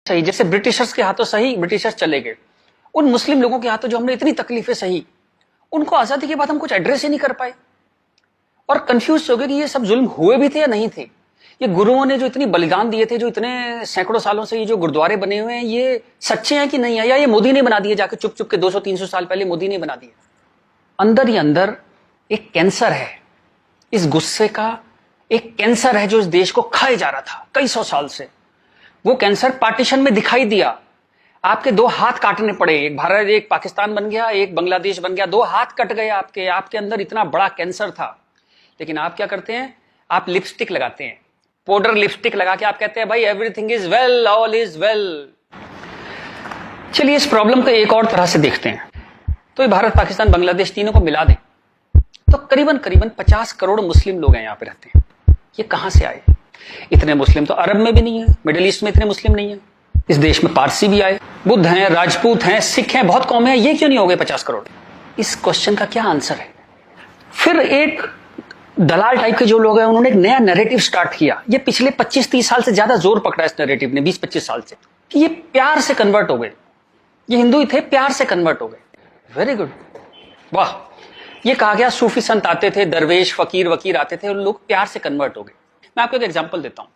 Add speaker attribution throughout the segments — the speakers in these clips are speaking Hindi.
Speaker 1: सही, जैसे ब्रिटिशर्स के हाथों सही ब्रिटिशर्स चले गए, उन मुस्लिम लोगों के हाथों जो हमने इतनी तकलीफें सही, उनको आजादी के बाद हम कुछ एड्रेस ही नहीं कर पाए और कंफ्यूज हो गए कि ये सब जुल्म हुए भी थे या नहीं थे। ये गुरुओं ने जो इतनी बलिदान दिए थे, जो इतने सैकड़ों सालों से ये जो गुरुद्वारे बने हुए हैं, ये सच्चे हैं कि नहीं है, या ये मोदी ने बना दिए जाके चुप चुप के 200-300 साल पहले मोदी ने बना दिए। अंदर ही अंदर एक कैंसर है, इस गुस्से का एक कैंसर है जो इस देश को खाए जा रहा था कई सौ साल से। वो कैंसर पार्टीशन में दिखाई दिया, आपके दो हाथ काटने पड़े, एक भारत एक पाकिस्तान बन गया, एक बांग्लादेश बन गया, दो हाथ कट गए आपके अंदर इतना बड़ा कैंसर था। लेकिन आप क्या करते हैं, आप लिपस्टिक लगाते हैं, पाउडर लिपस्टिक लगा के आप कहते हैं भाई everything is well, all is well. चलिए इस प्रॉब्लम को एक और तरह से देखते हैं। तो ये भारत पाकिस्तान बांग्लादेश तीनों को मिला दें तो करीबन 50 करोड़ मुस्लिम लोग हैं यहाँ पे रहते हैं। ये कहां से आए? इतने मुस्लिम तो अरब में भी नहीं है, मिडिल ईस्ट में इतने मुस्लिम नहीं है। इस देश में पारसी भी आए, बुद्ध हैं, राजपूत हैं, सिख हैं, बहुत कौमें हैं, ये क्यों नहीं हो गए 50 करोड़? इस क्वेश्चन का क्या आंसर है? फिर एक दलाल टाइप के जो लोग हैं उन्होंने एक नया नैरेटिव स्टार्ट किया। ये पिछले 25-30 साल से ज्यादा जोर पकड़ा इस नैरेटिव ने, 20-25 साल से, कि ये प्यार से कन्वर्ट हो गए, ये हिंदू ही थे, प्यार से कन्वर्ट हो गए। वेरी गुड, वाह। ये कहा गया सूफी संत आते थे, दरवेश फकीर वकीर आते थे, उन लोग प्यार से कन्वर्ट हो गए। मैं आपको एक एग्जांपल देता हूं।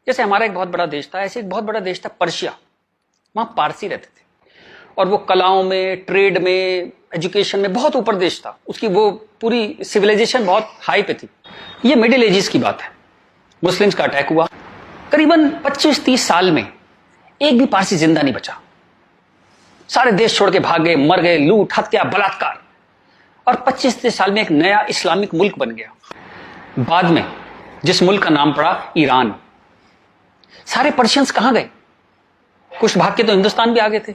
Speaker 1: जैसे हमारा एक बहुत बड़ा देश था, ऐसे एक बहुत बड़ा देश था पर्शिया, वहां पारसी रहते थे और वो कलाओं में, ट्रेड में, एजुकेशन में बहुत ऊपर देश था, उसकी वो पूरी सिविलाइजेशन बहुत हाई पे थी। ये मिडिल एजेस की बात है, मुस्लिम्स का अटैक हुआ, करीबन 25-30 साल में एक भी पारसी जिंदा नहीं बचा, सारे देश छोड़ के भाग गए, मर गए, लूट हत्या बलात्कार, और 25-30 साल में एक नया इस्लामिक मुल्क बन गया। बाद में जिस मुल्क का नाम पड़ा ईरान। सारे पर्शियंस कहां गए? कुछ भाग के तो हिंदुस्तान भी आ गए थे।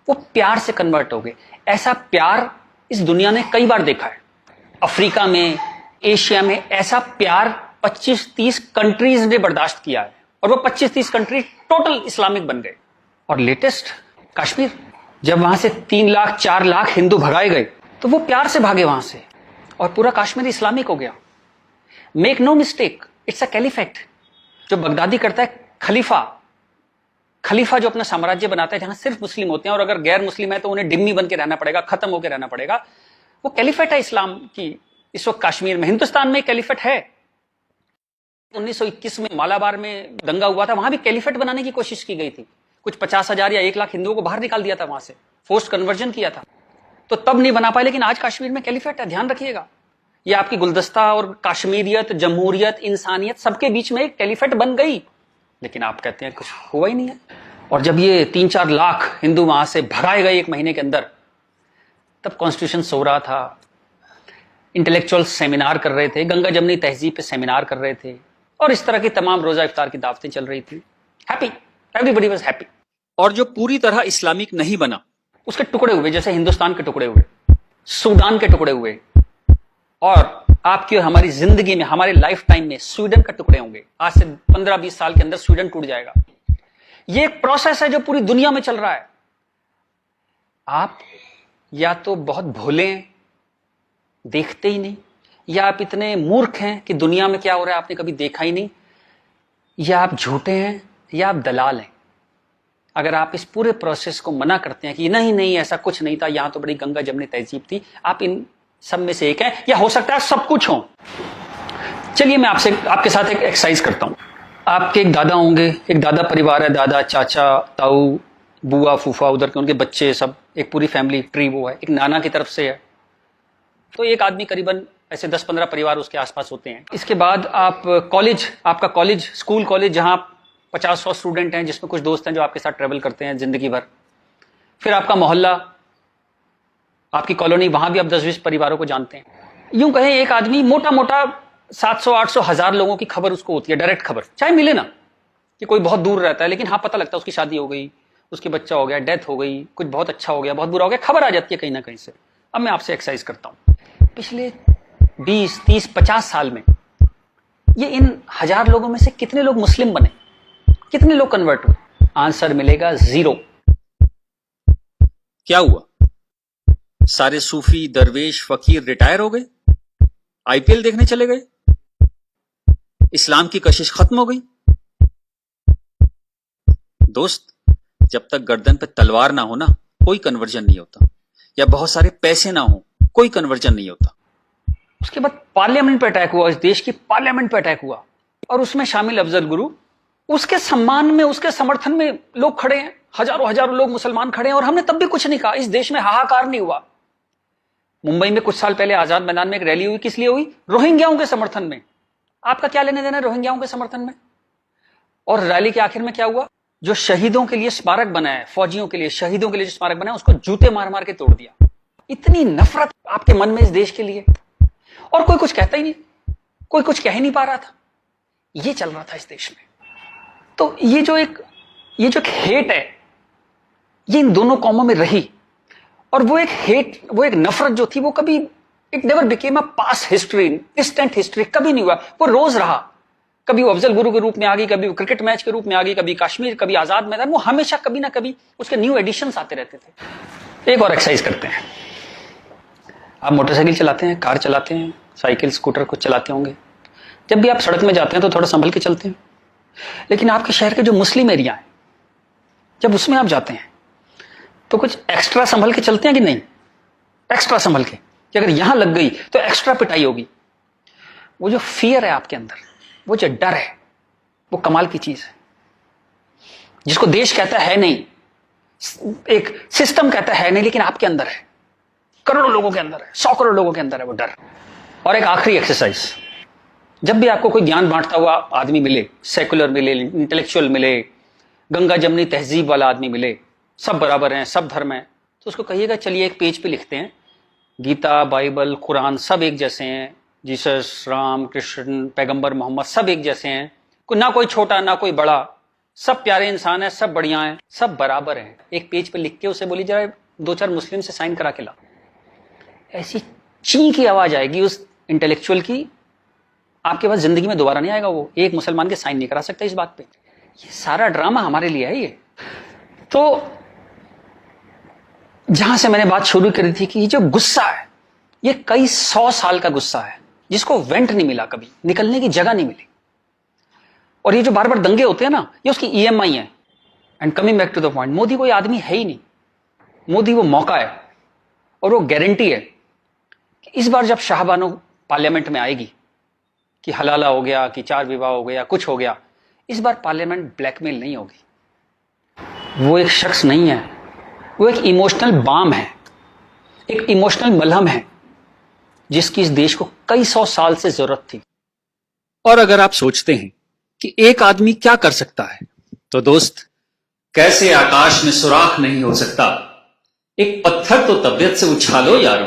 Speaker 1: वो प्यार से कन्वर्ट हो गए। ऐसा प्यार इस दुनिया ने कई बार देखा है, अफ्रीका में, एशिया में, ऐसा प्यार 25-30 कंट्रीज ने बर्दाश्त किया है और वो 25-30 कंट्री टोटल इस्लामिक बन गए। और लेटेस्ट कश्मीर, जब वहां से 3 लाख 4 लाख हिंदू भगाए गए तो वो प्यार से भागे वहां से और पूरा कश्मीर इस्लामिक हो गया। Make no mistake, it's a caliphate. जो बगदादी करता है खलीफा जो अपना साम्राज्य बनाता है जहां सिर्फ मुस्लिम होते हैं और अगर गैर मुस्लिम है तो उन्हें डिम्मी बन के रहना पड़ेगा, खत्म होकर रहना पड़ेगा, वो कैलिफेट है इस्लाम की। इस वक्त कश्मीर में, हिंदुस्तान में कैलिफेट है। 1921 में मालाबार में दंगा हुआ था, वहां भी कैलिफेट बनाने की कोशिश की गई थी। कुछ 50,000 या 1 लाख हिंदुओं को बाहर निकाल दिया था वहां से, फोर्स्ड कन्वर्जन किया था, तो तब नहीं बना पाए। लेकिन आज कश्मीर में कैलिफेट है, ध्यान रखिएगा। ये आपकी गुलदस्ता और कश्मीरियत, जमहूरियत, इंसानियत सबके बीच में एक कैलिफेट बन गई। लेकिन आप कहते हैं कुछ हुआ ही नहीं है। और जब ये 3-4 लाख हिंदू वहां से भगाए गए 1 महीने के अंदर, तब कॉन्स्टिट्यूशन सो रहा था, इंटेलेक्चुअल सेमिनार कर रहे थे, गंगा जमनी तहजीब पे सेमिनार कर रहे थे और इस तरह की तमाम रोजा इफ्तार की दावतें चल रही थी। Happy, everybody was happy. और जो पूरी तरह इस्लामिक नहीं बना, उसके टुकड़े हुए, जैसे हिंदुस्तान के टुकड़े हुए, सूडान के टुकड़े हुए, और आपकी और हमारी जिंदगी में, हमारे लाइफ टाइम में स्वीडन के टुकड़े होंगे। आज से 15-20 साल के अंदर स्वीडन टूट जाएगा। ये एक प्रोसेस है जो पूरी दुनिया में चल रहा है। आप या तो बहुत भोले हैं, देखते ही नहीं, या आप इतने मूर्ख हैं कि दुनिया में क्या हो रहा है आपने कभी देखा ही नहीं, या आप झूठे हैं, या आप दलाल हैं। अगर आप इस पूरे प्रोसेस को मना करते हैं कि नहीं ऐसा कुछ नहीं था, यहां तो बड़ी गंगा जमनी तहजीब थी, आप इन सब में से एक है, या हो सकता है सब कुछ हो। चलिए मैं आपके साथ एक एक्सरसाइज करता हूं। आपके एक दादा होंगे, एक दादा परिवार है, दादा, चाचा, ताऊ, बुआ, फूफा, उधर के उनके बच्चे, सब एक पूरी फैमिली ट्री वो है। एक नाना की तरफ से है, तो एक आदमी करीबन ऐसे 10-15 परिवार उसके आसपास होते हैं। इसके बाद आप कॉलेज, आपका कॉलेज, स्कूल कॉलेज, जहां 50-100 स्टूडेंट हैं, जिसमें कुछ दोस्त हैं जो आपके साथ ट्रेवल करते हैं जिंदगी भर। फिर आपका मोहल्ला, आपकी कॉलोनी, वहां भी आप 10-20 परिवारों को जानते हैं। यूं कहें एक आदमी मोटा मोटा 700-800 हज़ार लोगों की खबर उसको होती है, डायरेक्ट खबर, चाहे मिले ना कि कोई बहुत दूर रहता है, लेकिन हाँ पता लगता है उसकी शादी हो गई, उसके बच्चा हो गया, डेथ हो गई, कुछ बहुत अच्छा हो गया, बहुत बुरा हो गया, खबर आ जाती है कहीं ना कहीं से। अब मैं आपसे एक्सरसाइज करता हूं, पिछले 20-30-50 साल में ये इन 1000 लोगों में से कितने लोग मुस्लिम बने, कितने लोग कन्वर्ट हुए? आंसर मिलेगा 0। क्या हुआ? सारे सूफी, दरवेश, फकीर रिटायर हो गए, आईपीएल देखने चले गए, इस्लाम की कशिश खत्म हो गई। दोस्त, जब तक गर्दन पे तलवार ना हो ना, कोई कन्वर्जन नहीं होता, या बहुत सारे पैसे ना हो, कोई कन्वर्जन नहीं होता। उसके बाद पार्लियामेंट पे अटैक हुआ, इस देश की पार्लियामेंट पे अटैक हुआ, और उसमें शामिल अफजल गुरु, उसके सम्मान में, उसके समर्थन में लोग खड़े हैं, हजारों हजारों लोग मुसलमान खड़े हैं, और हमने तब भी कुछ नहीं कहा। इस देश में हाहाकार नहीं हुआ। मुंबई में कुछ साल पहले आजाद मैदान में एक रैली हुई, किस लिए हुई? रोहिंग्याओं के समर्थन में। आपका क्या लेने देना रोहिंग्याओं के समर्थन में? और रैली के आखिर में क्या हुआ? जो शहीदों के लिए स्मारक बना है, फौजियों के लिए, शहीदों के लिए जो स्मारक बना है, उसको जूते मार मार के तोड़ दिया। इतनी नफरत आपके मन में इस देश के लिए, और कोई कुछ कहता ही नहीं, कोई कुछ कह ही नहीं पा रहा था। ये चल रहा था इस देश में। तो ये जो एक हेट है, ये इन दोनों कौमों में रही, और वो एक हेट, वो एक नफरत जो थी, वो कभी, it never became a past history, distant history, कभी नहीं हुआ। वो रोज रहा। कभी वो अफजल गुरु के रूप में आ गई, कभी वो क्रिकेट मैच के रूप में आ गई, कभी कश्मीर, कभी आजाद मैदान, वो हमेशा कभी ना कभी उसके न्यू एडिशंस आते रहते थे। एक और एक्सरसाइज करते हैं। आप मोटरसाइकिल चलाते हैं, कार चलाते हैं, साइकिल, स्कूटर कुछ चलाते होंगे। जब भी आप सड़क में जाते हैं तो थोड़ा संभल के चलते हैं। लेकिन आपके शहर के जो मुस्लिम एरिया है, जब उसमें आप जाते हैं तो कुछ एक्स्ट्रा संभल के चलते हैं कि नहीं? एक्स्ट्रा संभल के, कि अगर यहां लग गई तो एक्स्ट्रा पिटाई होगी। वो जो फियर है आपके अंदर, वो जो डर है, वो कमाल की चीज है, जिसको देश कहता है नहीं, एक सिस्टम कहता है नहीं, लेकिन आपके अंदर है, करोड़ों लोगों के अंदर है, 100 करोड़ लोगों के अंदर है वो डर। और एक आखिरी एक्सरसाइज, जब भी आपको कोई ज्ञान बांटता हुआ आदमी मिले, सेकुलर मिले, इंटेलेक्चुअल मिले, गंगा जमनी तहजीब वाला आदमी मिले, सब बराबर हैं, सब धर्म है, तो उसको कहिएगा चलिए एक पेज पे लिखते हैं, गीता, बाइबल, कुरान सब एक जैसे हैं, जीसस, राम, कृष्ण, पैगंबर मोहम्मद सब एक जैसे हैं, ना कोई छोटा ना कोई बड़ा, सब प्यारे इंसान है, सब बढ़िया हैं, सब बराबर हैं। एक पेज पे लिख के उसे बोली जरा 2-4 मुस्लिम से साइन करा के ला। ऐसी ची की आवाज आएगी उस इंटेलेक्चुअल की, आपके पास जिंदगी में दोबारा नहीं आएगा। वो एक मुसलमान के साइन नहीं करा सकता इस बात पे। ये सारा ड्रामा हमारे लिए है। ये तो जहां से मैंने बात शुरू करी थी कि ये जो गुस्सा है, ये कई 100 साल का गुस्सा है, जिसको वेंट नहीं मिला, कभी निकलने की जगह नहीं मिली। और ये जो बार बार दंगे होते हैं ना, ये उसकी EMI है। And coming back to the point, Modi कोई आदमी है ही नहीं। मोदी वो मौका है, और वो गारंटी है कि इस बार जब शाहबानो पार्लियामेंट में आएगी, कि हलाला हो गया, कि 4 विवाह हो गया, कुछ हो गया, इस बार पार्लियामेंट ब्लैकमेल नहीं होगी। वो एक शख्स नहीं है, वो एक इमोशनल बाम है, एक इमोशनल मलहम है, जिसकी इस देश को कई 100 साल से जरूरत थी। और अगर आप सोचते हैं कि एक आदमी क्या कर सकता है, तो दोस्त, कैसे आकाश में सुराख नहीं हो सकता, एक पत्थर तो तबीयत से उछालो यारो।